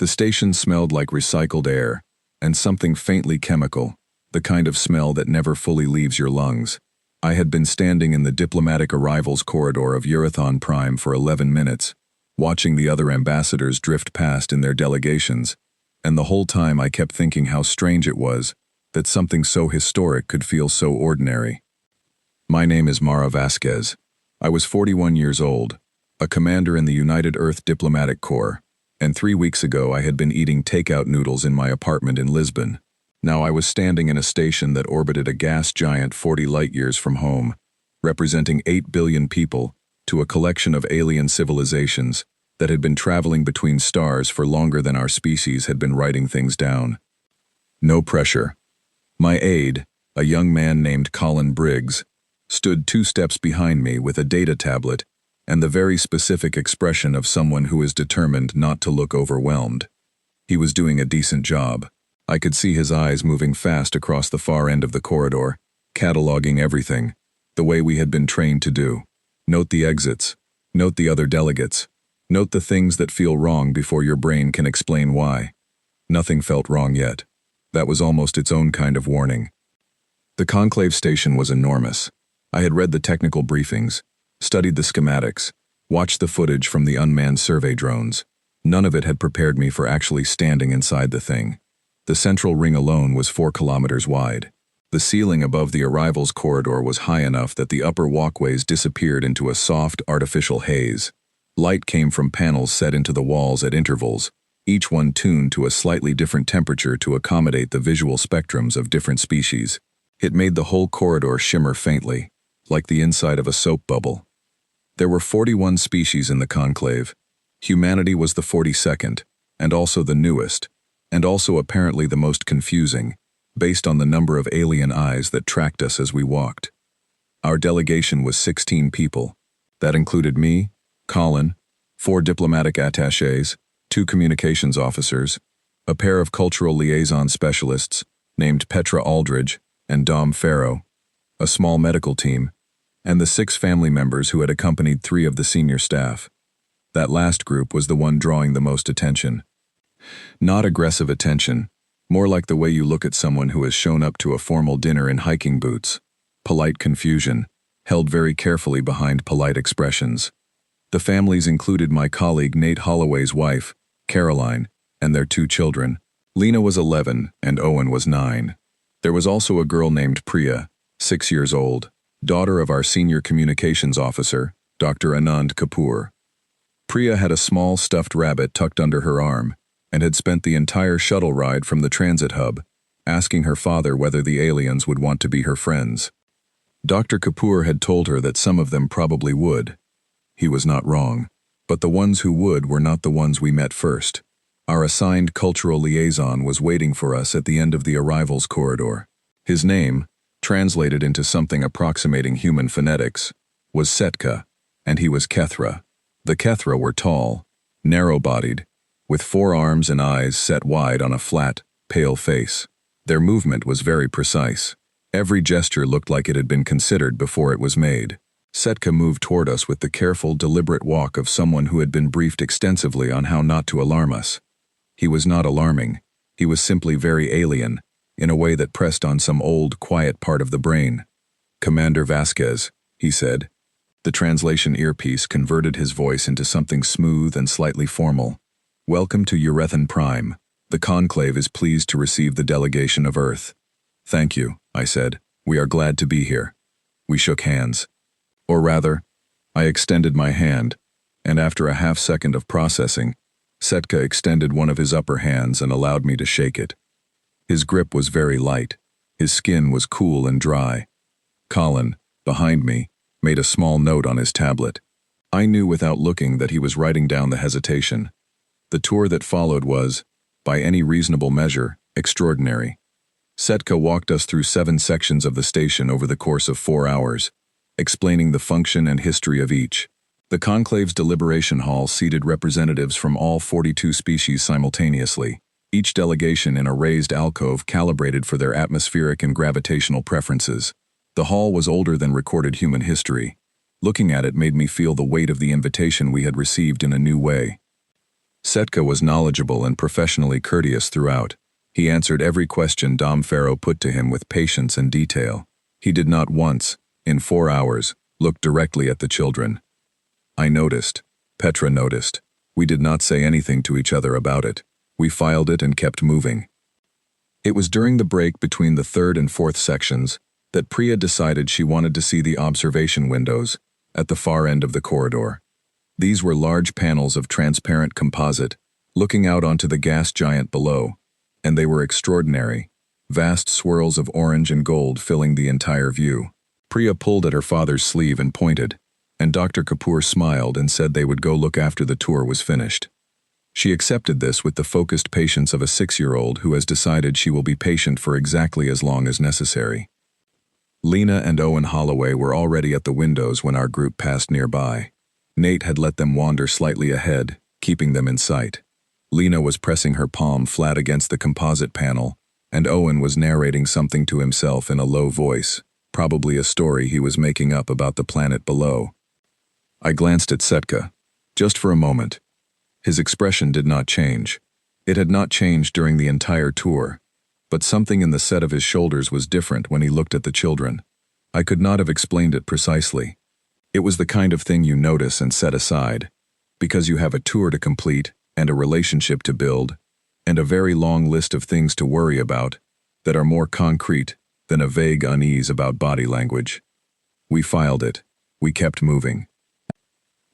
The station smelled like recycled air, and something faintly chemical, the kind of smell that never fully leaves your lungs. I had been standing in the diplomatic arrivals corridor of Eurython Prime for 11 minutes, watching the other ambassadors drift past in their delegations, and the whole time I kept thinking how strange it was that something so historic could feel so ordinary. My name is Mara Vasquez. I was 41 years old, a commander in the United Earth Diplomatic Corps, and 3 weeks ago I had been eating takeout noodles in my apartment in Lisbon. Now I was standing in a station that orbited a gas giant 40 light-years from home, representing 8 billion people to a collection of alien civilizations that had been traveling between stars for longer than our species had been writing things down. No pressure. My aide, a young man named Colin Briggs, stood 2 steps behind me with a data tablet and the very specific expression of someone who is determined not to look overwhelmed. He was doing a decent job. I could see his eyes moving fast across the far end of the corridor, cataloging everything, the way we had been trained to do. Note the exits. Note the other delegates. Note the things that feel wrong before your brain can explain why. Nothing felt wrong yet. That was almost its own kind of warning. The conclave station was enormous. I had read the technical briefings, studied the schematics, watched the footage from the unmanned survey drones. None of it had prepared me for actually standing inside the thing. The central ring alone was 4 kilometers wide. The ceiling above the arrivals corridor was high enough that the upper walkways disappeared into a soft, artificial haze. Light came from panels set into the walls at intervals, each one tuned to a slightly different temperature to accommodate the visual spectrums of different species. It made the whole corridor shimmer faintly, like the inside of a soap bubble. There were 41 species in the conclave. Humanity was the 42nd, and also the newest, and also apparently the most confusing, based on the number of alien eyes that tracked us as we walked. Our delegation was 16 people. That included me, Colin, 4 diplomatic attachés, 2 communications officers, a pair of cultural liaison specialists named Petra Aldridge and Dom Farrow, a small medical team, and the 6 family members who had accompanied 3 of the senior staff. That last group was the one drawing the most attention. Not aggressive attention, more like the way you look at someone who has shown up to a formal dinner in hiking boots. Polite confusion, held very carefully behind polite expressions. The families included my colleague Nate Holloway's wife, Caroline, and their 2 children. Lena was 11 and Owen was 9. There was also a girl named Priya, 6 years old, daughter of our senior communications officer, Dr. Anand Kapoor. Priya had a small stuffed rabbit tucked under her arm, and had spent the entire shuttle ride from the transit hub, asking her father whether the aliens would want to be her friends. Dr. Kapoor had told her that some of them probably would. He was not wrong, but the ones who would were not the ones we met first. Our assigned cultural liaison was waiting for us at the end of the arrivals corridor. His name, translated into something approximating human phonetics, was Setka, and he was Kethra. The Kethra were tall, narrow-bodied, with 4 arms and eyes set wide on a flat, pale face. Their movement was very precise. Every gesture looked like it had been considered before it was made. Setka moved toward us with the careful, deliberate walk of someone who had been briefed extensively on how not to alarm us. He was not alarming. He was simply very alien, in a way that pressed on some old, quiet part of the brain. "Commander Vasquez," he said. The translation earpiece converted his voice into something smooth and slightly formal. "Welcome to Eurython Prime. The Conclave is pleased to receive the delegation of Earth." "Thank you," I said. "We are glad to be here." We shook hands. Or rather, I extended my hand, and after a half-second of processing, Setka extended one of his upper hands and allowed me to shake it. His grip was very light. His skin was cool and dry. Colin, behind me, made a small note on his tablet. I knew without looking that he was writing down the hesitation. The tour that followed was, by any reasonable measure, extraordinary. Setka walked us through 7 sections of the station over the course of 4 hours, explaining the function and history of each. The Conclave's deliberation hall seated representatives from all 42 species simultaneously, each delegation in a raised alcove calibrated for their atmospheric and gravitational preferences. The hall was older than recorded human history. Looking at it made me feel the weight of the invitation we had received in a new way. Setka was knowledgeable and professionally courteous throughout. He answered every question Dom Pharaoh put to him with patience and detail. He did not once, in 4 hours, look directly at the children. I noticed. Petra noticed. We did not say anything to each other about it. We filed it and kept moving. It was during the break between the 3rd and 4th sections that Priya decided she wanted to see the observation windows at the far end of the corridor. These were large panels of transparent composite, looking out onto the gas giant below, and they were extraordinary, vast swirls of orange and gold filling the entire view. Priya pulled at her father's sleeve and pointed, and Dr. Kapoor smiled and said they would go look after the tour was finished. She accepted this with the focused patience of a 6-year-old who has decided she will be patient for exactly as long as necessary. Lena and Owen Holloway were already at the windows when our group passed nearby. Nate had let them wander slightly ahead, keeping them in sight. Lena was pressing her palm flat against the composite panel, and Owen was narrating something to himself in a low voice, probably a story he was making up about the planet below. I glanced at Setka, just for a moment. His expression did not change. It had not changed during the entire tour, but something in the set of his shoulders was different when he looked at the children. I could not have explained it precisely. It was the kind of thing you notice and set aside, because you have a tour to complete and a relationship to build, and a very long list of things to worry about that are more concrete than a vague unease about body language. We filed it. We kept moving.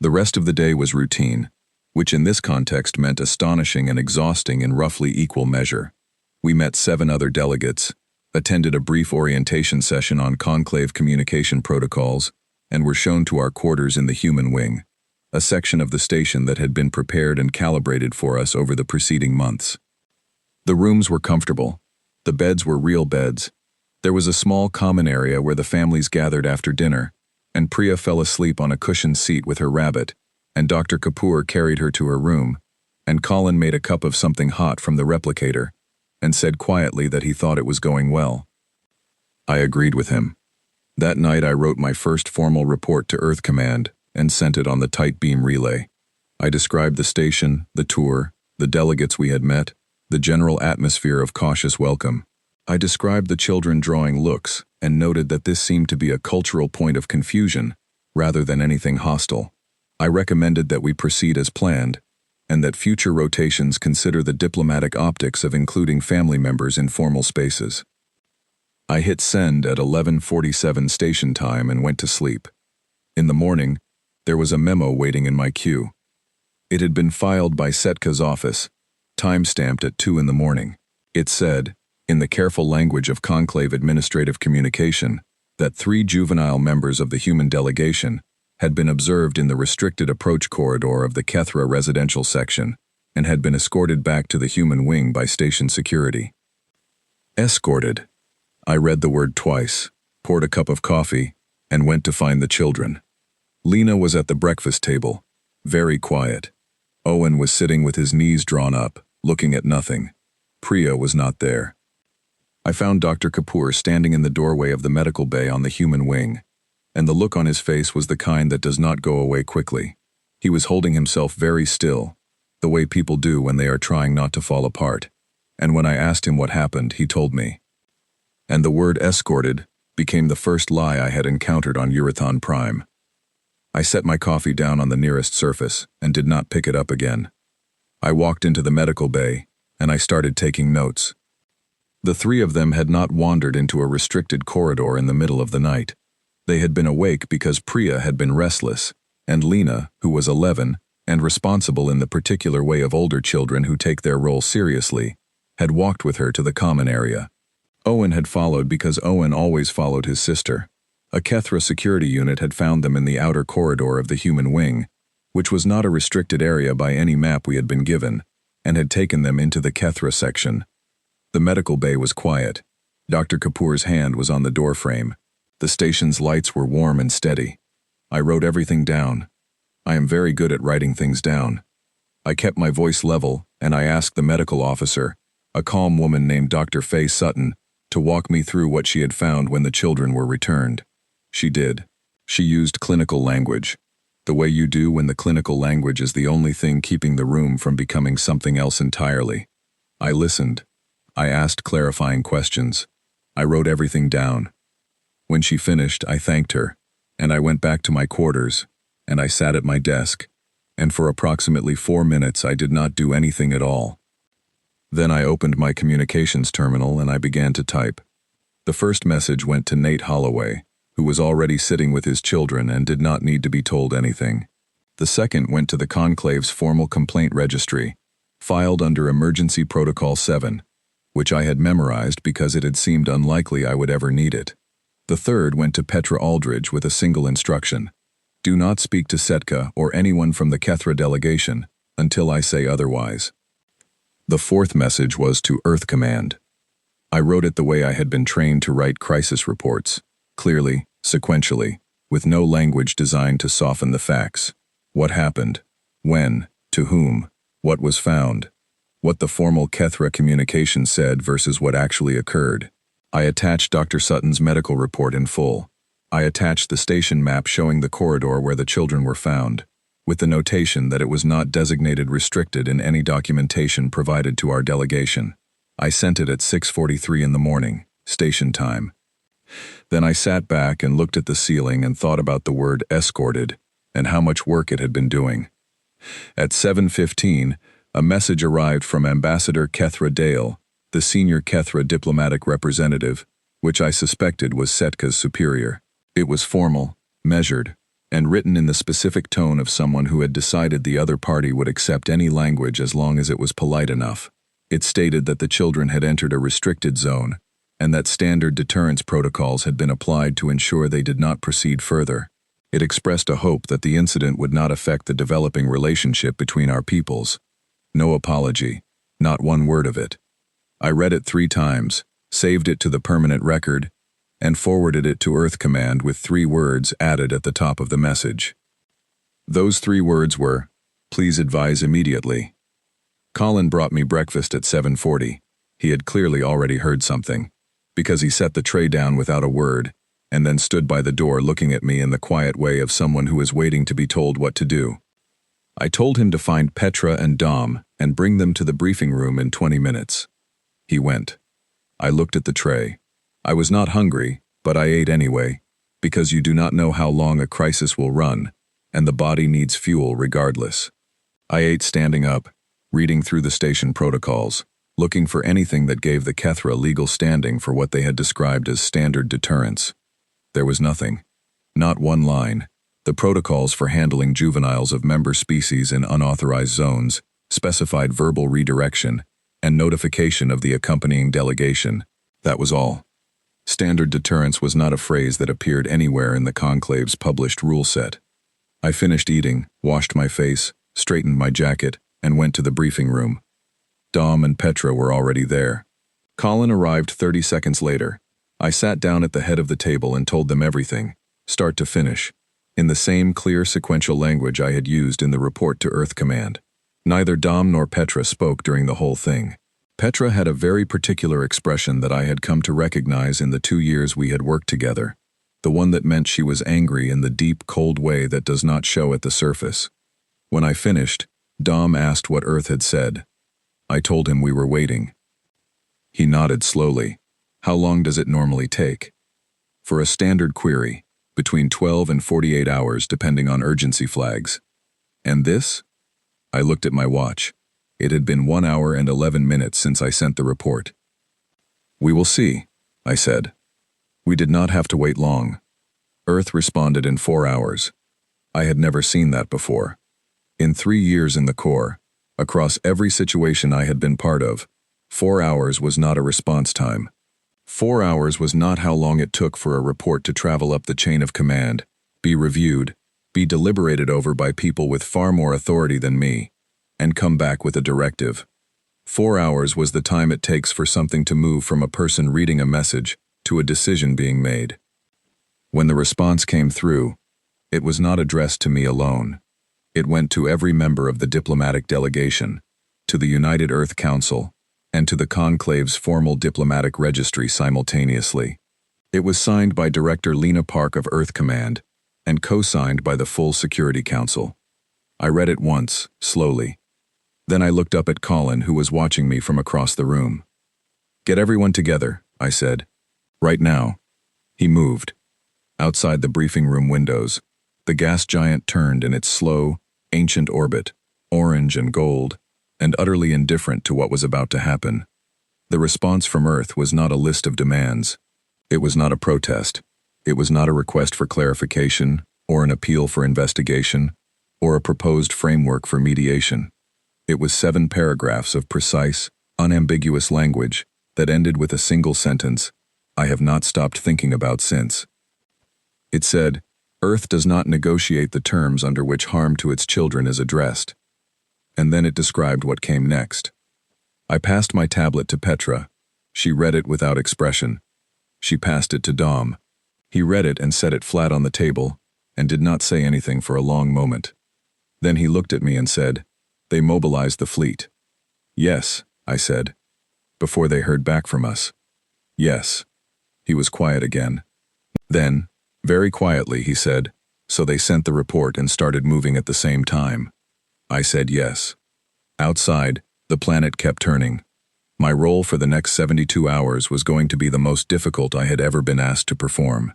The rest of the day was routine, which in this context meant astonishing and exhausting in roughly equal measure. We met 7 other delegates, attended a brief orientation session on conclave communication protocols, and were shown to our quarters in the human wing, a section of the station that had been prepared and calibrated for us over the preceding months. The rooms were comfortable. The beds were real beds. There was a small common area where the families gathered after dinner, and Priya fell asleep on a cushioned seat with her rabbit, and Dr. Kapoor carried her to her room, and Colin made a cup of something hot from the replicator, and said quietly that he thought it was going well. I agreed with him. That night I wrote my first formal report to Earth Command and sent it on the tight beam relay. I described the station, the tour, the delegates we had met, the general atmosphere of cautious welcome. I described the children drawing looks and noted that this seemed to be a cultural point of confusion rather than anything hostile. I recommended that we proceed as planned, and that future rotations consider the diplomatic optics of including family members in formal spaces. I hit send at 11:47 station time and went to sleep. In the morning, there was a memo waiting in my queue. It had been filed by Setka's office, time-stamped at 2 in the morning. It said, in the careful language of conclave administrative communication, that 3 juvenile members of the human delegation had been observed in the restricted approach corridor of the Kethra residential section and had been escorted back to the human wing by station security. Escorted. I read the word twice, poured a cup of coffee, and went to find the children. Lena was at the breakfast table, very quiet. Owen was sitting with his knees drawn up, looking at nothing. Priya was not there. I found Dr. Kapoor standing in the doorway of the medical bay on the human wing, and the look on his face was the kind that does not go away quickly. He was holding himself very still, the way people do when they are trying not to fall apart, and when I asked him what happened, he told me. And the word escorted became the first lie I had encountered on Urathon Prime. I set my coffee down on the nearest surface and did not pick it up again. I walked into the medical bay, and I started taking notes. The 3 of them had not wandered into a restricted corridor in the middle of the night. They had been awake because Priya had been restless, and Lena, who was 11, and responsible in the particular way of older children who take their role seriously, had walked with her to the common area. Owen had followed because Owen always followed his sister. A Kethra security unit had found them in the outer corridor of the human wing, which was not a restricted area by any map we had been given, and had taken them into the Kethra section. The medical bay was quiet. Dr. Kapoor's hand was on the doorframe. The station's lights were warm and steady. I wrote everything down. I am very good at writing things down. I kept my voice level, and I asked the medical officer, a calm woman named Dr. Faye Sutton, to walk me through what she had found when the children were returned. She did. She used clinical language. The way you do when the clinical language is the only thing keeping the room from becoming something else entirely. I listened. I asked clarifying questions. I wrote everything down. When she finished, I thanked her, and I went back to my quarters, and I sat at my desk, and for approximately 4 minutes I did not do anything at all. Then I opened my communications terminal and I began to type. The first message went to Nate Holloway, who was already sitting with his children and did not need to be told anything. The second went to the Conclave's formal complaint registry, filed under Emergency Protocol 7, which I had memorized because it had seemed unlikely I would ever need it. The third went to Petra Aldridge with a single instruction. Do not speak to Setka or anyone from the Kethra delegation until I say otherwise. The fourth message was to Earth Command. I wrote it the way I had been trained to write crisis reports, clearly, sequentially, with no language designed to soften the facts. What happened? When? To whom? What was found? What the formal Kethra communication said versus what actually occurred. I attached Dr. Sutton's medical report in full. I attached the station map showing the corridor where the children were found, with the notation that it was not designated restricted in any documentation provided to our delegation. I sent it at 6:43 in the morning, station time. Then I sat back and looked at the ceiling and thought about the word escorted and how much work it had been doing. At 7:15, a message arrived from Ambassador Kethra Dale, the senior Kethra diplomatic representative, which I suspected was Setka's superior. It was formal, measured, and written in the specific tone of someone who had decided the other party would accept any language as long as it was polite enough. It stated that the children had entered a restricted zone, and that standard deterrence protocols had been applied to ensure they did not proceed further. It expressed a hope that the incident would not affect the developing relationship between our peoples. No apology, not one word of it. I read it 3 times, saved it to the permanent record, and forwarded it to Earth Command with 3 words added at the top of the message. Those 3 words were, "Please advise immediately." Colin brought me breakfast at 7:40. He had clearly already heard something, because he set the tray down without a word, and then stood by the door looking at me in the quiet way of someone who is waiting to be told what to do. I told him to find Petra and Dom and bring them to the briefing room in 20 minutes. He went. I looked at the tray. I was not hungry, but I ate anyway, because you do not know how long a crisis will run, and the body needs fuel regardless. I ate standing up, reading through the station protocols, looking for anything that gave the Kethra legal standing for what they had described as standard deterrence. There was nothing. Not one line. The protocols for handling juveniles of member species in unauthorized zones specified verbal redirection and notification of the accompanying delegation. That was all. Standard deterrence was not a phrase that appeared anywhere in the Conclave's published rule set. I finished eating, washed my face, straightened my jacket, and went to the briefing room. Dom and Petra were already there. Colin arrived 30 seconds later. I sat down at the head of the table and told them everything, start to finish, in the same clear sequential language I had used in the report to Earth Command. Neither Dom nor Petra spoke during the whole thing. Petra had a very particular expression that I had come to recognize in the 2 years we had worked together, the one that meant she was angry in the deep, cold way that does not show at the surface. When I finished, Dom asked what Earth had said. I told him we were waiting. He nodded slowly. How long does it normally take? For a standard query, between 12 and 48 hours depending on urgency flags. And this? I looked at my watch. It had been 1 hour and 11 minutes since I sent the report. We will see, I said. We did not have to wait long. Earth responded in 4 hours. I had never seen that before. In 3 years in the Corps, across every situation I had been part of, 4 hours was not a response time. 4 hours was not how long it took for a report to travel up the chain of command, be reviewed, be deliberated over by people with far more authority than me, and come back with a directive. 4 hours was the time it takes for something to move from a person reading a message to a decision being made. When the response came through, it was not addressed to me alone. It went to every member of the diplomatic delegation, to the United Earth Council, and to the Conclave's formal diplomatic registry simultaneously. It was signed by Director Lena Park of Earth Command, and co-signed by the full Security Council. I read it once, slowly. Then I looked up at Colin, who was watching me from across the room. "Get everyone together," I said. "Right now." He moved. Outside the briefing room windows, the gas giant turned in its slow, ancient orbit, orange and gold, and utterly indifferent to what was about to happen. The response from Earth was not a list of demands. It was not a protest. It was not a request for clarification, or an appeal for investigation, or a proposed framework for mediation. It was 7 paragraphs of precise, unambiguous language that ended with a single sentence I have not stopped thinking about since. It said, "Earth does not negotiate the terms under which harm to its children is addressed." And then it described what came next. I passed my tablet to Petra. She read it without expression. She passed it to Dom. He read it and set it flat on the table, and did not say anything for a long moment. Then he looked at me and said, "They mobilized the fleet." "Yes," I said. "Before they heard back from us." "Yes." He was quiet again. Then, very quietly, he said, "So they sent the report and started moving at the same time." I said yes. Outside, the planet kept turning. My role for the next 72 hours was going to be the most difficult I had ever been asked to perform.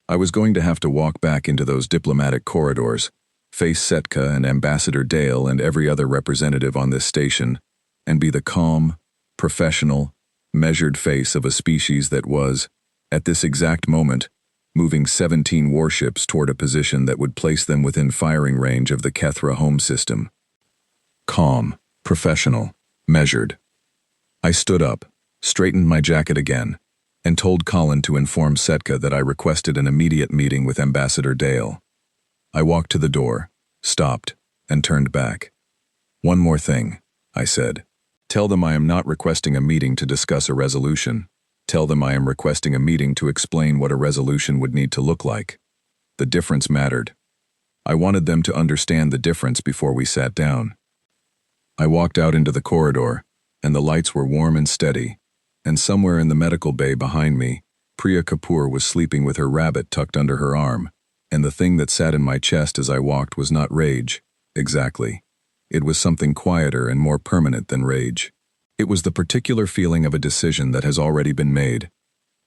I was going to have to walk back into those diplomatic corridors, face Setka and Ambassador Dale and every other representative on this station, and be the calm, professional, measured face of a species that was, at this exact moment, moving 17 warships toward a position that would place them within firing range of the Kethra home system. Calm, professional, measured. I stood up, straightened my jacket again, and told Colin to inform Setka that I requested an immediate meeting with Ambassador Dale. I walked to the door, stopped, and turned back. "One more thing," I said. "Tell them I am not requesting a meeting to discuss a resolution. Tell them I am requesting a meeting to explain what a resolution would need to look like." The difference mattered. I wanted them to understand the difference before we sat down. I walked out into the corridor, and the lights were warm and steady, and somewhere in the medical bay behind me, Priya Kapoor was sleeping with her rabbit tucked under her arm, and the thing that sat in my chest as I walked was not rage, exactly. It was something quieter and more permanent than rage. It was the particular feeling of a decision that has already been made.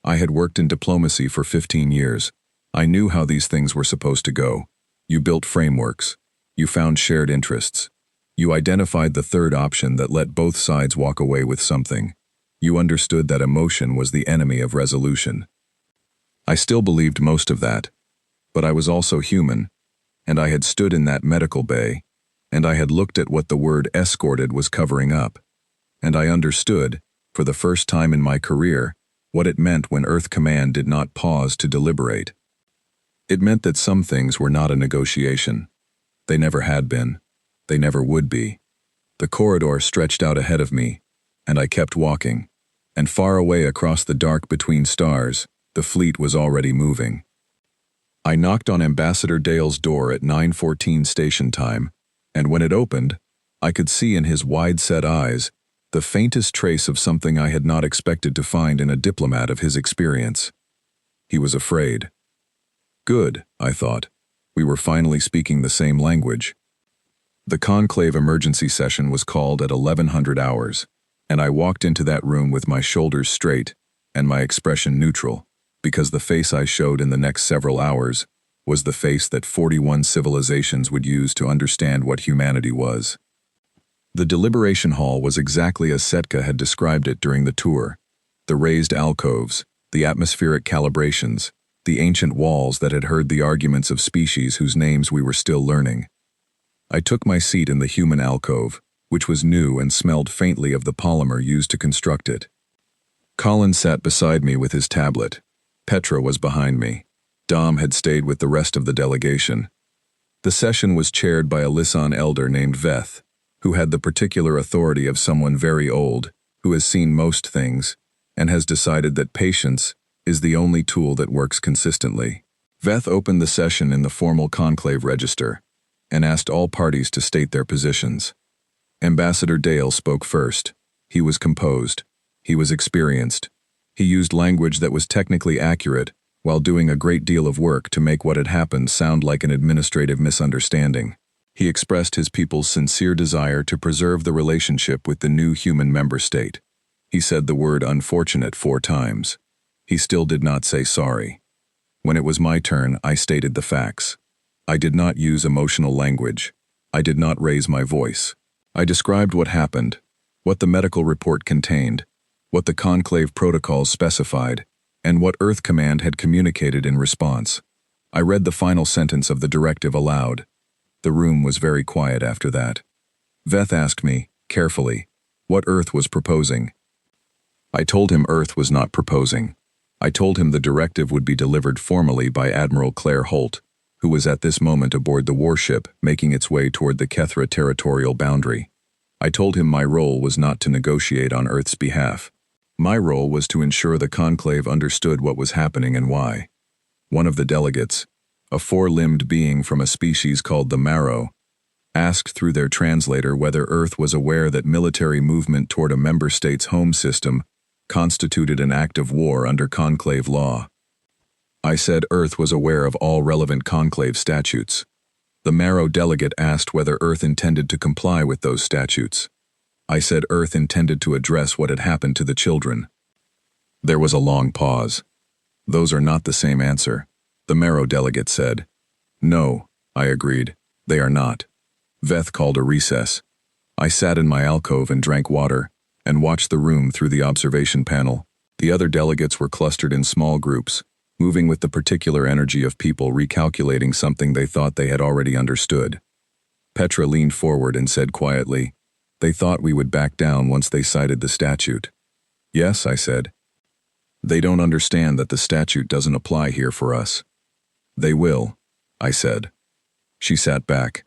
I had worked in diplomacy for 15 years. I knew how these things were supposed to go. You built frameworks. You found shared interests. You identified the third option that let both sides walk away with something. You understood that emotion was the enemy of resolution. I still believed most of that, but I was also human, and I had stood in that medical bay, and I had looked at what the word escorted was covering up, and I understood, for the first time in my career, what it meant when Earth Command did not pause to deliberate. It meant that some things were not a negotiation. They never had been. They never would be. The corridor stretched out ahead of me, and I kept walking, and far away across the dark between stars, the fleet was already moving. I knocked on Ambassador Dale's door at 9:14 station time, and when it opened, I could see in his wide-set eyes the faintest trace of something I had not expected to find in a diplomat of his experience. He was afraid. Good, I thought. We were finally speaking the same language. The conclave emergency session was called at 1100 hours, and I walked into that room with my shoulders straight and my expression neutral, because the face I showed in the next several hours was the face that 41 civilizations would use to understand what humanity was. The deliberation hall was exactly as Setka had described it during the tour. The raised alcoves, the atmospheric calibrations, the ancient walls that had heard the arguments of species whose names we were still learning. I took my seat in the human alcove, which was new and smelled faintly of the polymer used to construct it. Colin sat beside me with his tablet. Petra was behind me. Dom had stayed with the rest of the delegation. The session was chaired by a Lisan elder named Veth, who had the particular authority of someone very old, who has seen most things, and has decided that patience is the only tool that works consistently. Veth opened the session in the formal conclave register, and asked all parties to state their positions. Ambassador Dale spoke first. He was composed. He was experienced. He used language that was technically accurate, while doing a great deal of work to make what had happened sound like an administrative misunderstanding. He expressed his people's sincere desire to preserve the relationship with the new human member state. He said the word unfortunate 4 times. He still did not say sorry. When it was my turn, I stated the facts. I did not use emotional language. I did not raise my voice. I described what happened, what the medical report contained, what the conclave protocols specified, and what Earth Command had communicated in response. I read the final sentence of the directive aloud. The room was very quiet after that. Veth asked me, carefully, what Earth was proposing. I told him Earth was not proposing. I told him the directive would be delivered formally by Admiral Claire Holt, who was at this moment aboard the warship making its way toward the Kethra territorial boundary. I told him my role was not to negotiate on Earth's behalf. My role was to ensure the conclave understood what was happening and why. One of the delegates, a 4-limbed being from a species called the Marrow, asked through their translator whether Earth was aware that military movement toward a member state's home system constituted an act of war under conclave law. I said Earth was aware of all relevant conclave statutes. The Marrow delegate asked whether Earth intended to comply with those statutes. I said Earth intended to address what had happened to the children. There was a long pause. Those are not the same answer, the Marrow delegate said. No, I agreed, they are not. Veth called a recess. I sat in my alcove and drank water, and watched the room through the observation panel. The other delegates were clustered in small groups, moving with the particular energy of people recalculating something they thought they had already understood. Petra leaned forward and said quietly, they thought we would back down once they cited the statute. Yes, I said. They don't understand that the statute doesn't apply here for us. They will, I said. She sat back.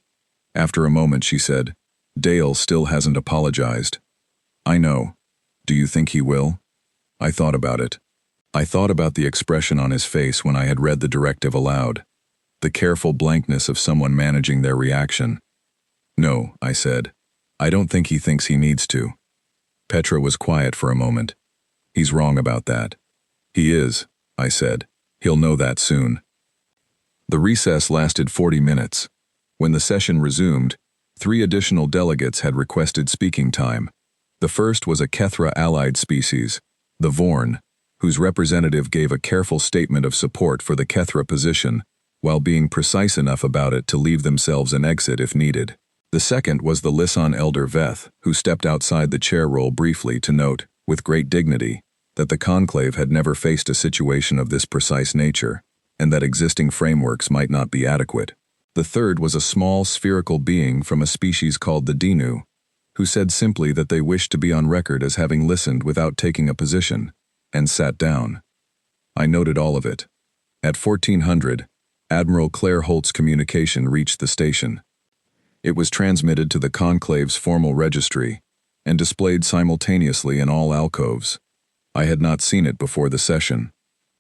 After a moment she said, Dale still hasn't apologized. I know. Do you think he will? I thought about it. I thought about the expression on his face when I had read the directive aloud, the careful blankness of someone managing their reaction. No, I said. I don't think he thinks he needs to. Petra was quiet for a moment. He's wrong about that. He is, I said. He'll know that soon. The recess lasted 40 minutes. When the session resumed, 3 additional delegates had requested speaking time. The first was a Kethra-allied species, the Vorn, whose representative gave a careful statement of support for the Kethra position, while being precise enough about it to leave themselves an exit if needed. The second was the Lisson elder Veth, who stepped outside the chair role briefly to note, with great dignity, that the conclave had never faced a situation of this precise nature, and that existing frameworks might not be adequate. The third was a small spherical being from a species called the Dinu, who said simply that they wished to be on record as having listened without taking a position, and sat down. I noted all of it. At 1400, Admiral Claire Holt's communication reached the station. It was transmitted to the conclave's formal registry and displayed simultaneously in all alcoves. I had not seen it before the session.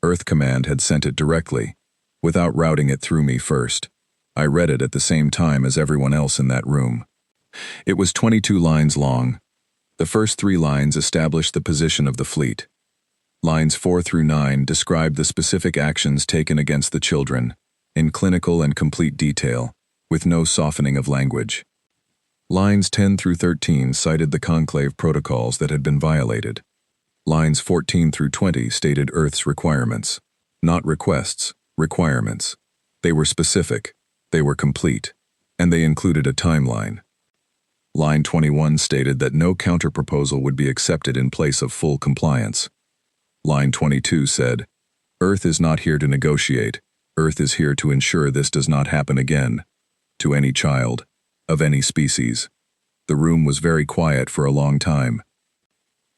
Earth Command had sent it directly, without routing it through me first. I read it at the same time as everyone else in that room. It was 22 lines long. The first 3 lines established the position of the fleet. Lines 4 through 9 described the specific actions taken against the children, in clinical and complete detail, with no softening of language. Lines 10 through 13 cited the conclave protocols that had been violated. Lines 14 through 20 stated Earth's requirements. Not requests, requirements. They were specific, they were complete, and they included a timeline. Line 21 stated that no counterproposal would be accepted in place of full compliance. Line 22 said, Earth is not here to negotiate. Earth is here to ensure this does not happen again, to any child, of any species. The room was very quiet for a long time.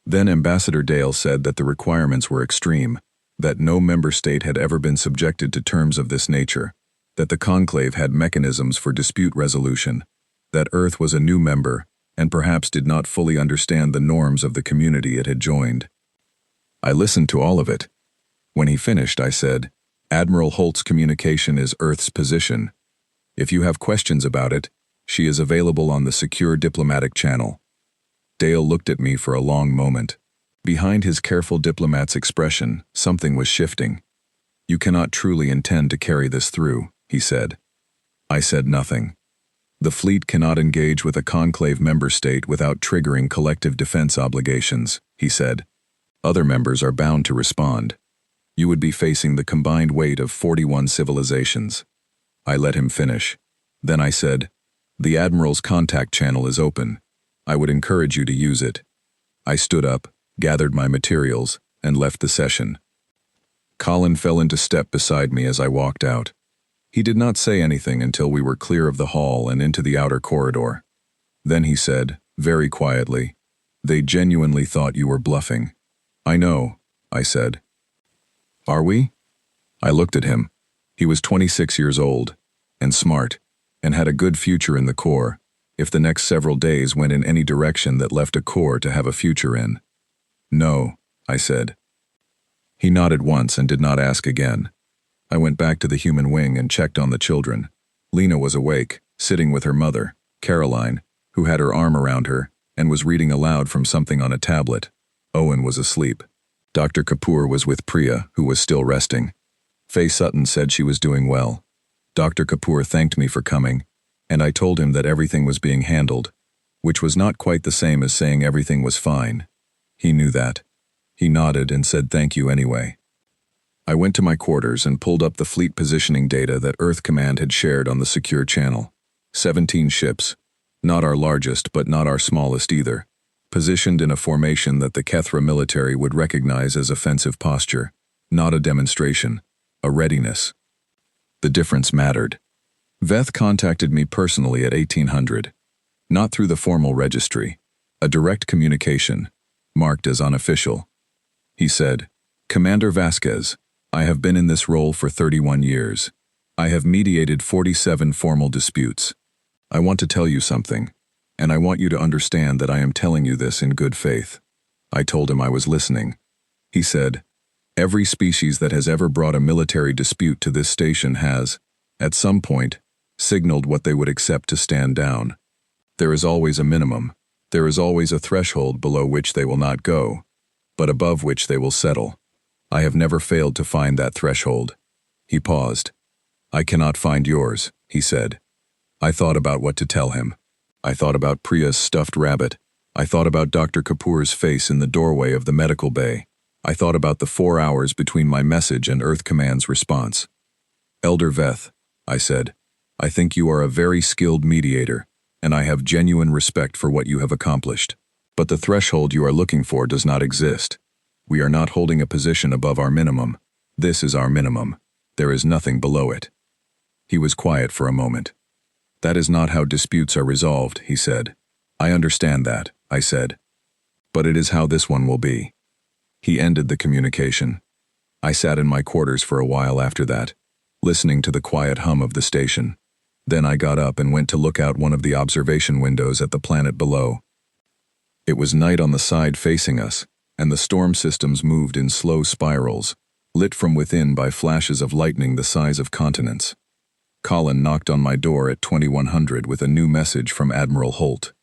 Then Ambassador Dale said that the requirements were extreme, that no member state had ever been subjected to terms of this nature, that the conclave had mechanisms for dispute resolution, that Earth was a new member and perhaps did not fully understand the norms of the community it had joined. I listened to all of it. When he finished, I said, Admiral Holt's communication is Earth's position. If you have questions about it, she is available on the secure diplomatic channel. Dale looked at me for a long moment. Behind his careful diplomat's expression, something was shifting. You cannot truly intend to carry this through, he said. I said nothing. The fleet cannot engage with a conclave member state without triggering collective defense obligations, he said. Other members are bound to respond. You would be facing the combined weight of 41 civilizations. I let him finish. Then I said, the Admiral's contact channel is open. I would encourage you to use it. I stood up, gathered my materials, and left the session. Colin fell into step beside me as I walked out. He did not say anything until we were clear of the hall and into the outer corridor. Then he said, very quietly, they genuinely thought you were bluffing. I know, I said. Are we? I looked at him. He was 26 years old, and smart, and had a good future in the Corps, if the next several days went in any direction that left a Corps to have a future in. No, I said. He nodded once and did not ask again. I went back to the human wing and checked on the children. Lena was awake, sitting with her mother, Caroline, who had her arm around her, and was reading aloud from something on a tablet. Owen was asleep. Dr. Kapoor was with Priya, who was still resting. Faye Sutton said she was doing well. Dr. Kapoor thanked me for coming, and I told him that everything was being handled, which was not quite the same as saying everything was fine. He knew that. He nodded and said thank you anyway. I went to my quarters and pulled up the fleet positioning data that Earth Command had shared on the secure channel. 17 ships, not our largest but not our smallest either, positioned in a formation that the Kethra military would recognize as offensive posture, not a demonstration, a readiness. The difference mattered. Veth contacted me personally at 1800, not through the formal registry, a direct communication, marked as unofficial. He said, Commander Vasquez, I have been in this role for 31 years. I have mediated 47 formal disputes. I want to tell you something, and I want you to understand that I am telling you this in good faith. I told him I was listening. He said, every species that has ever brought a military dispute to this station has, at some point, signaled what they would accept to stand down. There is always a minimum. There is always a threshold below which they will not go, but above which they will settle. I have never failed to find that threshold. He paused. I cannot find yours, he said. I thought about what to tell him. I thought about Priya's stuffed rabbit. I thought about Dr. Kapoor's face in the doorway of the medical bay. I thought about the 4 hours between my message and Earth Command's response. Elder Veth, I said, I think you are a very skilled mediator, and I have genuine respect for what you have accomplished. But the threshold you are looking for does not exist. We are not holding a position above our minimum. This is our minimum. There is nothing below it. He was quiet for a moment. That is not how disputes are resolved, he said. I understand that, I said. But it is how this one will be. He ended the communication. I sat in my quarters for a while after that, listening to the quiet hum of the station. Then I got up and went to look out one of the observation windows at the planet below. It was night on the side facing us, and the storm systems moved in slow spirals, lit from within by flashes of lightning the size of continents. Colin knocked on my door at 2100 with a new message from Admiral Holt.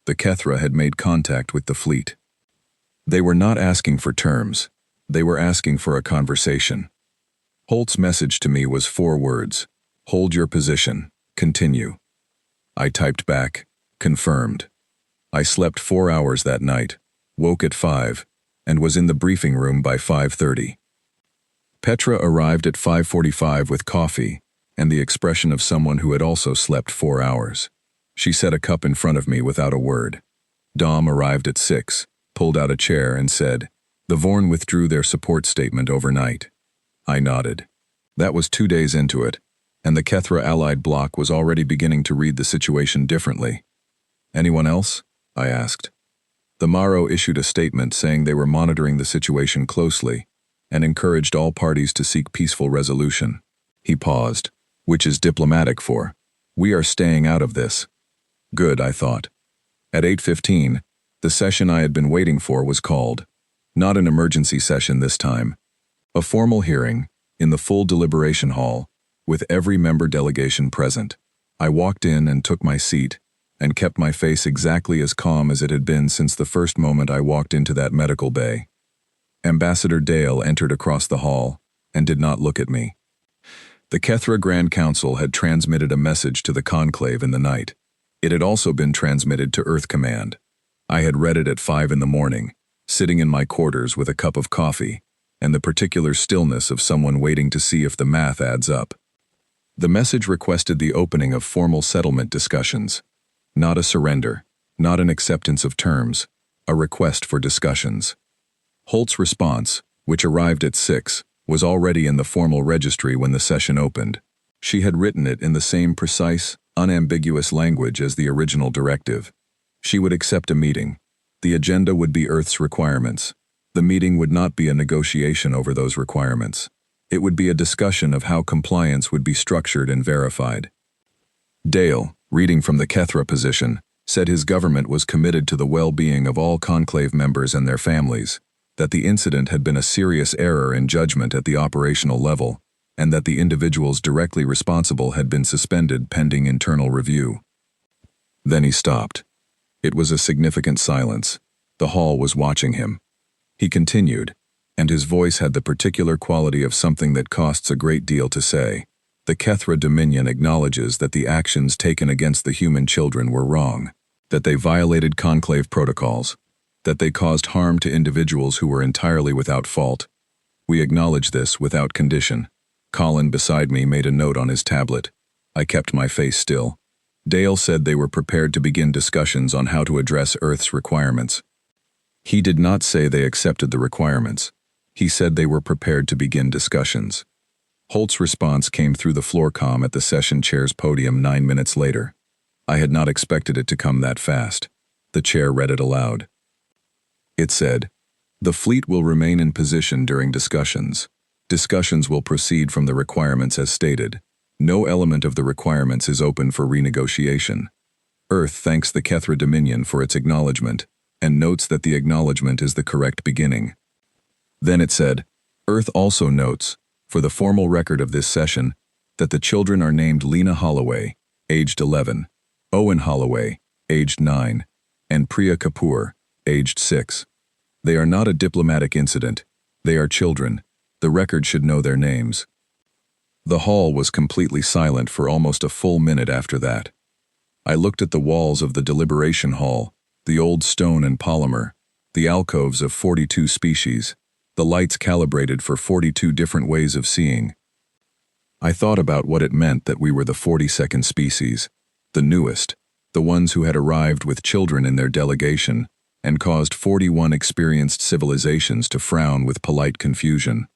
The Kethra had made contact with the fleet. They were not asking for terms. They were asking for a conversation. Holt's message to me was 4 words. Hold your position. Continue. I typed back, confirmed. I slept 4 hours that night, woke at 5, and was in the briefing room by 5:30. Petra arrived at 5:45 with coffee and the expression of someone who had also slept 4 hours. She set a cup in front of me without a word. Dom arrived at 6, pulled out a chair and said, the Vorn withdrew their support statement overnight. I nodded. That was 2 days into it, and the Kethra Allied bloc was already beginning to read the situation differently. Anyone else? I asked. The Maro issued a statement saying they were monitoring the situation closely and encouraged all parties to seek peaceful resolution. He paused, which is diplomatic for, we are staying out of this. Good, I thought. At 8:15, the session I had been waiting for was called. Not an emergency session this time. A formal hearing, in the full deliberation hall, with every member delegation present. I walked in and took my seat, and kept my face exactly as calm as it had been since the first moment I walked into that medical bay. Ambassador Dale entered across the hall, and did not look at me. The Kethra Grand Council had transmitted a message to the Conclave in the night. It had also been transmitted to Earth Command. I had read it at 5 in the morning, sitting in my quarters with a cup of coffee, and the particular stillness of someone waiting to see if the math adds up. The message requested the opening of formal settlement discussions. Not a surrender, not an acceptance of terms, a request for discussions. Holt's response, which arrived at 6, was already in the formal registry when the session opened. She had written it in the same precise, unambiguous language as the original directive. She would accept a meeting. The agenda would be Earth's requirements. The meeting would not be a negotiation over those requirements. It would be a discussion of how compliance would be structured and verified. Dale, reading from the Kethra position, said his government was committed to the well-being of all conclave members and their families, that the incident had been a serious error in judgment at the operational level, and that the individuals directly responsible had been suspended pending internal review. Then he stopped. It was a significant silence. The hall was watching him. He continued, and his voice had the particular quality of something that costs a great deal to say. The Kethra Dominion acknowledges that the actions taken against the human children were wrong, that they violated conclave protocols, that they caused harm to individuals who were entirely without fault. We acknowledge this without condition. Colin beside me made a note on his tablet. I kept my face still. Dale said they were prepared to begin discussions on how to address Earth's requirements. He did not say they accepted the requirements. He said they were prepared to begin discussions. Holt's response came through the floor comm at the session chair's podium 9 minutes later. I had not expected it to come that fast. The chair read it aloud. It said, "The fleet will remain in position during discussions. Discussions will proceed from the requirements as stated. No element of the requirements is open for renegotiation. Earth thanks the Kethra Dominion for its acknowledgement, and notes that the acknowledgement is the correct beginning." Then it said, "Earth also notes, for the formal record of this session, that the children are named Lena Holloway, aged 11, Owen Holloway, aged 9, and Priya Kapoor, aged 6. They are not a diplomatic incident. They are children. The record should know their names." The hall was completely silent for almost a full minute after that. I looked at the walls of the deliberation hall, the old stone and polymer, the alcoves of 42 species, the lights calibrated for 42 different ways of seeing. I thought about what it meant that we were the 42nd species, the newest, the ones who had arrived with children in their delegation and caused 41 experienced civilizations to frown with polite confusion.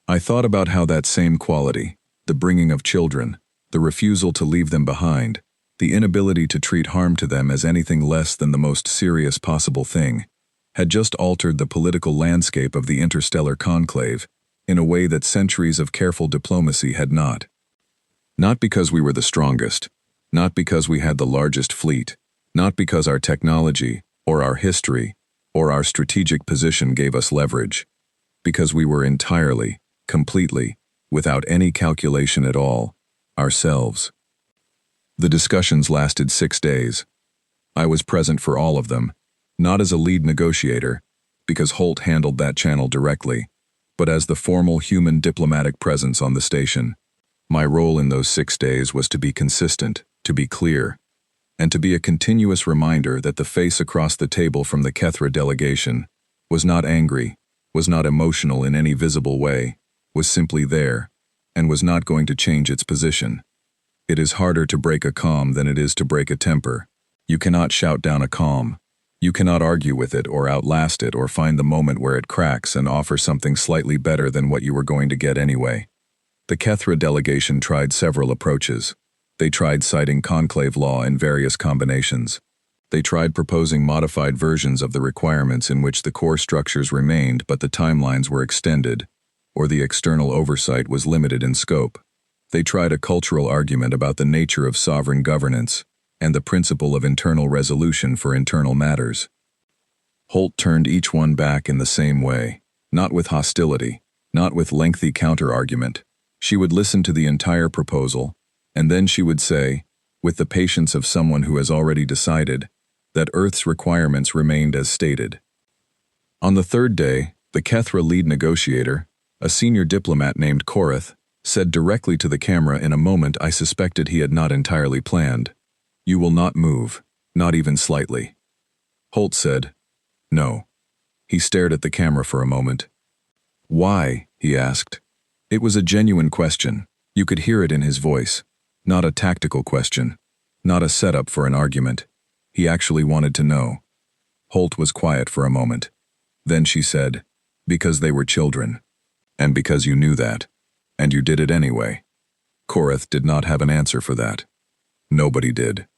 I thought about how that same quality, the bringing of children, the refusal to leave them behind, the inability to treat harm to them as anything less than the most serious possible thing, had just altered the political landscape of the interstellar conclave in a way that centuries of careful diplomacy had not. Not because we were the strongest, not because we had the largest fleet, not because our technology, or our history, or our strategic position gave us leverage, because we were entirely, completely, without any calculation at all, ourselves. The discussions lasted 6 days. I was present for all of them, not as a lead negotiator, because Holt handled that channel directly, but as the formal human diplomatic presence on the station. My role in those 6 days was to be consistent, to be clear, and to be a continuous reminder that the face across the table from the Kethra delegation was not angry, was not emotional in any visible way, was simply there, and was not going to change its position. It is harder to break a calm than it is to break a temper. You cannot shout down a calm. You cannot argue with it or outlast it or find the moment where it cracks and offer something slightly better than what you were going to get anyway. The Kethra delegation tried several approaches. They tried citing conclave law in various combinations. They tried proposing modified versions of the requirements in which the core structures remained but the timelines were extended, or the external oversight was limited in scope. They tried a cultural argument about the nature of sovereign governance and the principle of internal resolution for internal matters. Holt turned each one back in the same way, not with hostility, not with lengthy counter-argument. She would listen to the entire proposal, and then she would say, with the patience of someone who has already decided, that Earth's requirements remained as stated. On the third day, the Kethra lead negotiator, A senior diplomat named Korath said directly to the camera in a moment I suspected he had not entirely planned. "You will not move, not even slightly." Holt said, "No." He stared at the camera for a moment. "Why?" he asked. It was a genuine question. You could hear it in his voice. Not a tactical question. Not a setup for an argument. He actually wanted to know. Holt was quiet for a moment. Then she said, "Because they were children. And because you knew that. And you did it anyway." Korath did not have an answer for that. Nobody did.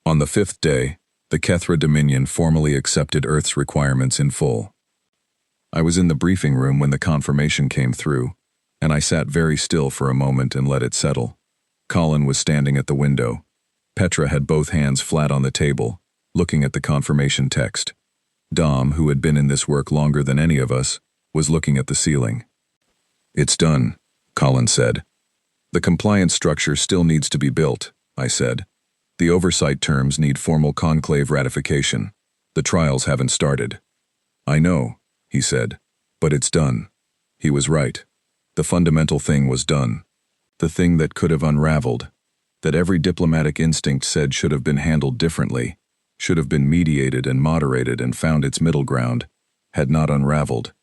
On the 5th day, the Kethra Dominion formally accepted Earth's requirements in full. I was in the briefing room when the confirmation came through, and I sat very still for a moment and let it settle. Colin was standing at the window. Petra had both hands flat on the table, looking at the confirmation text. Dom, who had been in this work longer than any of us, was looking at the ceiling. "It's done," Colin said. "The compliance structure still needs to be built," I said. "The oversight terms need formal conclave ratification. The trials haven't started." "I know," he said, "but it's done." He was right. The fundamental thing was done. The thing that could have unraveled, that every diplomatic instinct said should have been handled differently, should have been mediated and moderated and found its middle ground, had not unraveled.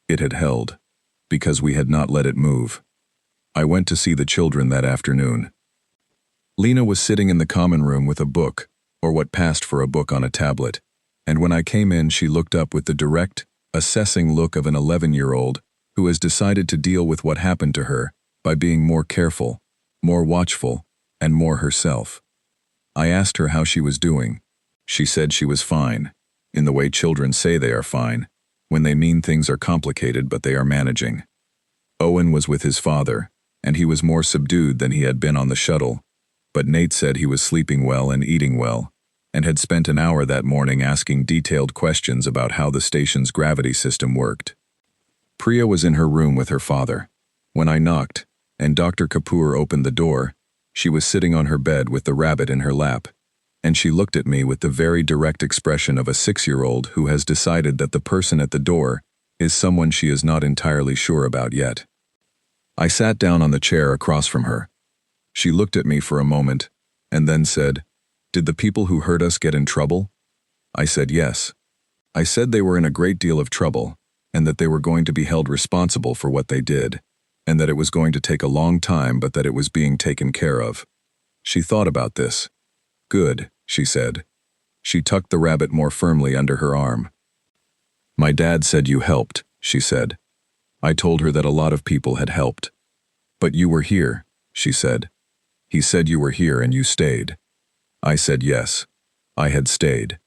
It had held, because we had not let it move. I went to see the children that afternoon. Lena was sitting in the common room with a book, or what passed for a book on a tablet, and when I came in she looked up with the direct, assessing look of an 11-year-old who has decided to deal with what happened to her by being more careful, more watchful, and more herself. I asked her how she was doing. She said she was fine, in the way children say they are fine, when they mean things are complicated but they are managing. Owen was with his father, and he was more subdued than he had been on the shuttle, but Nate said he was sleeping well and eating well, and had spent an hour that morning asking detailed questions about how the station's gravity system worked. Priya was in her room with her father. When I knocked, and Dr. Kapoor opened the door, she was sitting on her bed with the rabbit in her lap, and she looked at me with the very direct expression of a 6-year-old who has decided that the person at the door is someone she is not entirely sure about yet. I sat down on the chair across from her. She looked at me for a moment, and then said, "Did the people who hurt us get in trouble?" I said yes. I said they were in a great deal of trouble, and that they were going to be held responsible for what they did, and that it was going to take a long time but that it was being taken care of. She thought about this. "Good," she said. She tucked the rabbit more firmly under her arm. "My dad said you helped," she said. I told her that a lot of people had helped. "But you were here," she said. "He said you were here and you stayed." I said yes. I had stayed.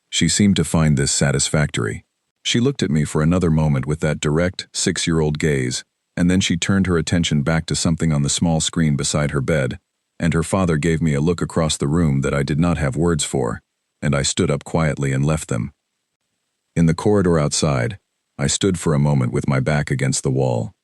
She seemed to find this satisfactory. She looked at me for another moment with that direct, 6-year-old gaze, and then she turned her attention back to something on the small screen beside her bed, and her father gave me a look across the room that I did not have words for, and I stood up quietly and left them. In the corridor outside, I stood for a moment with my back against the wall.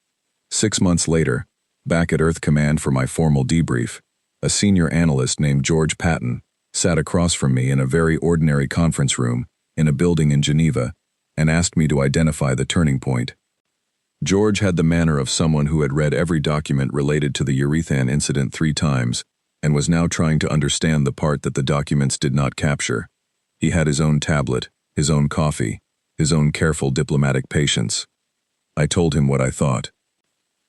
6 months later, back at Earth Command for my formal debrief, a senior analyst named George Patton sat across from me in a very ordinary conference room in a building in Geneva and asked me to identify the turning point. George had the manner of someone who had read every document related to the Eurethan incident 3 times and was now trying to understand the part that the documents did not capture. He had his own tablet, his own coffee, his own careful diplomatic patience. I told him what I thought.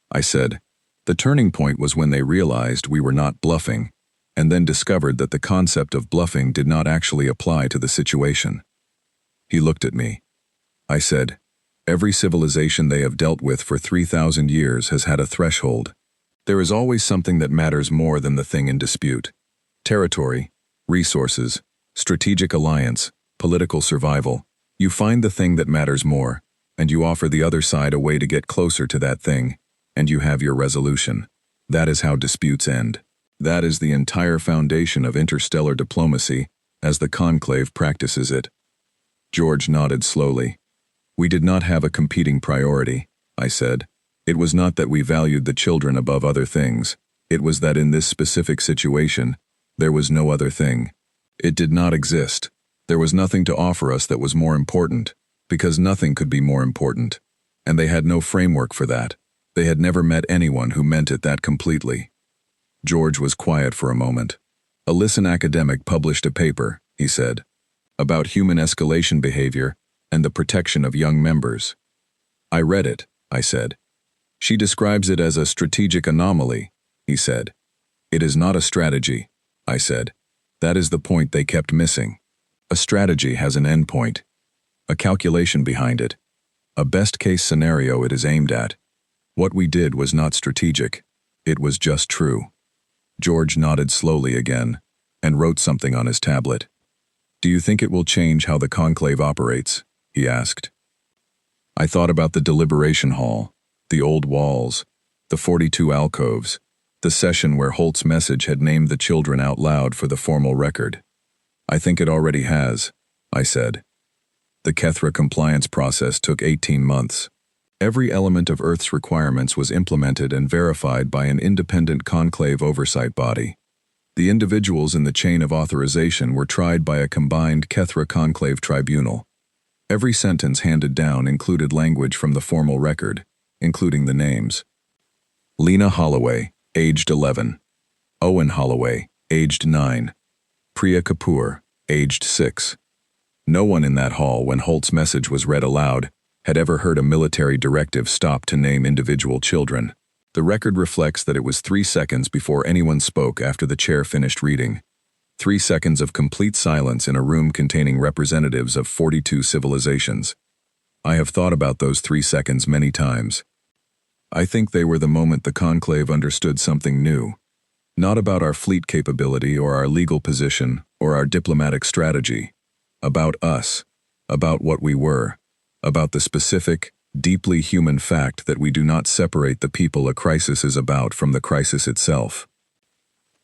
I said, the turning point was when they realized we were not bluffing, and then discovered that the concept of bluffing did not actually apply to the situation. He looked at me. I said, every civilization they have dealt with for 3,000 years has had a threshold. There is always something that matters more than the thing in dispute. Territory, resources, strategic alliance, political survival. You find the thing that matters more, and you offer the other side a way to get closer to that thing, and you have your resolution. That is how disputes end. That is the entire foundation of interstellar diplomacy, as the conclave practices it. George nodded slowly. We did not have a competing priority, I said. It was not that we valued the children above other things. It was that in this specific situation, there was no other thing. It did not exist. There was nothing to offer us that was more important, because nothing could be more important. And they had no framework for that. They had never met anyone who meant it that completely. George was quiet for a moment. A Listen academic published a paper, he said, about human escalation behavior and the protection of young members. I read it, I said. She describes it as a strategic anomaly, he said. It is not a strategy, I said. That is the point they kept missing. A strategy has an endpoint, a calculation behind it, a best-case scenario it is aimed at. What we did was not strategic. It was just true. George nodded slowly again and wrote something on his tablet. Do you think it will change how the conclave operates? He asked. I thought about the deliberation hall, the old walls, the 42 alcoves, the session where Holt's message had named the children out loud for the formal record. I think it already has, I said. The Kethra compliance process took 18 months. Every element of Earth's requirements was implemented and verified by an independent conclave oversight body. The individuals in the chain of authorization were tried by a combined Kethra conclave tribunal. Every sentence handed down included language from the formal record, including the names. Lena Holloway, aged 11. Owen Holloway, aged 9. Priya Kapoor, aged 6. No one in that hall, when Holt's message was read aloud, had ever heard a military directive stop to name individual children. The record reflects that it was 3 seconds before anyone spoke after the chair finished reading. 3 seconds of complete silence in a room containing representatives of 42 civilizations. I have thought about those 3 seconds many times. I think they were the moment the conclave understood something new. Not about our fleet capability or our legal position or our diplomatic strategy. About us. About what we were. About the specific, deeply human fact that we do not separate the people a crisis is about from the crisis itself.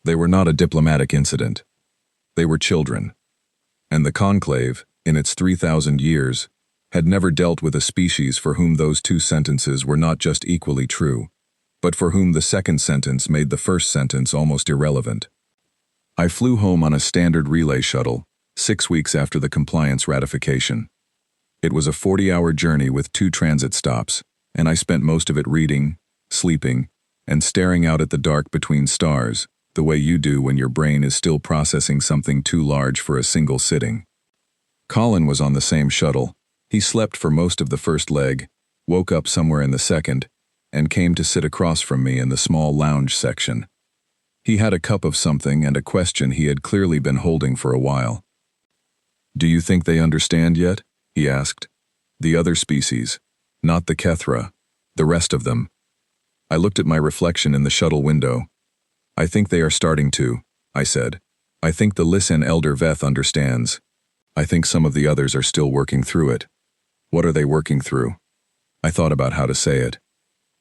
They were not a diplomatic incident. They were children. And the conclave, in its 3,000 years, had never dealt with a species for whom those 2 sentences were not just equally true, but for whom the second sentence made the first sentence almost irrelevant. I flew home on a standard relay shuttle, 6 weeks after the compliance ratification. It was a 40-hour journey with 2 transit stops, and I spent most of it reading, sleeping, and staring out at the dark between stars, the way you do when your brain is still processing something too large for a single sitting. Colin was on the same shuttle. He slept for most of the first leg, woke up somewhere in the second, and came to sit across from me in the small lounge section. He had a cup of something and a question he had clearly been holding for a while. Do you think they understand yet? He asked. The other species, not the Kethra, the rest of them. I looked at my reflection in the shuttle window. I think they are starting to, I said. I think the Listen Elder Veth understands. I think some of the others are still working through it. What are they working through? I thought about how to say it.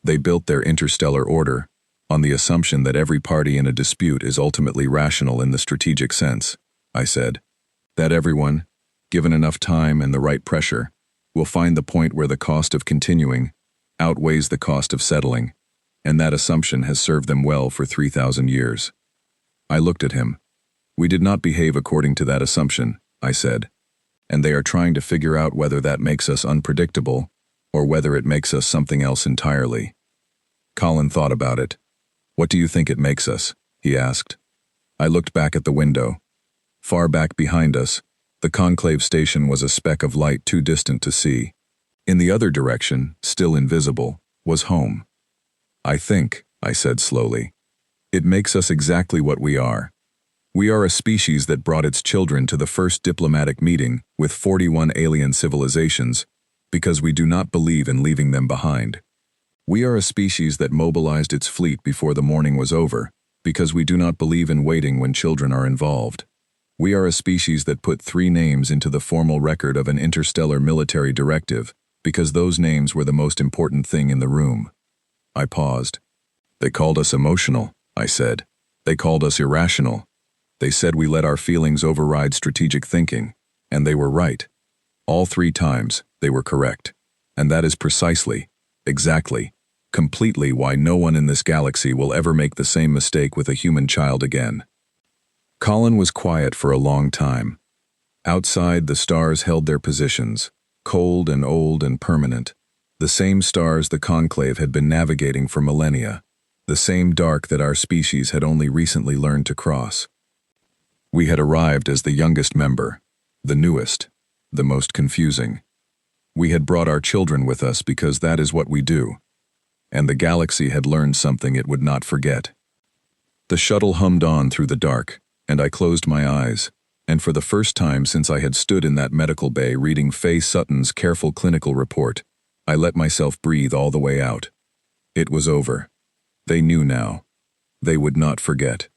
They built their interstellar order on the assumption that every party in a dispute is ultimately rational in the strategic sense, I said. That everyone, given enough time and the right pressure, will find the point where the cost of continuing outweighs the cost of settling, and that assumption has served them well for 3,000 years. I looked at him. We did not behave according to that assumption, I said, and they are trying to figure out whether that makes us unpredictable or whether it makes us something else entirely. Colin thought about it. What do you think it makes us? He asked. I looked back at the window. Far back behind us, the conclave station was a speck of light too distant to see. In the other direction, still invisible, was home. I think, I said slowly, it makes us exactly what we are. We are a species that brought its children to the first diplomatic meeting with 41 alien civilizations because we do not believe in leaving them behind. We are a species that mobilized its fleet before the morning was over because we do not believe in waiting when children are involved. We are a species that put 3 names into the formal record of an interstellar military directive because those names were the most important thing in the room. I paused. They called us emotional, I said. They called us irrational. They said we let our feelings override strategic thinking, and they were right. All 3 times, they were correct. And that is precisely, exactly, completely why no one in this galaxy will ever make the same mistake with a human child again. Colin was quiet for a long time. Outside, the stars held their positions, cold and old and permanent. The same stars the Conclave had been navigating for millennia. The same dark that our species had only recently learned to cross. We had arrived as the youngest member, the newest, the most confusing. We had brought our children with us because that is what we do. And the galaxy had learned something it would not forget. The shuttle hummed on through the dark, and I closed my eyes, and for the first time since I had stood in that medical bay reading Faye Sutton's careful clinical report, I let myself breathe all the way out. It was over. They knew now. They would not forget.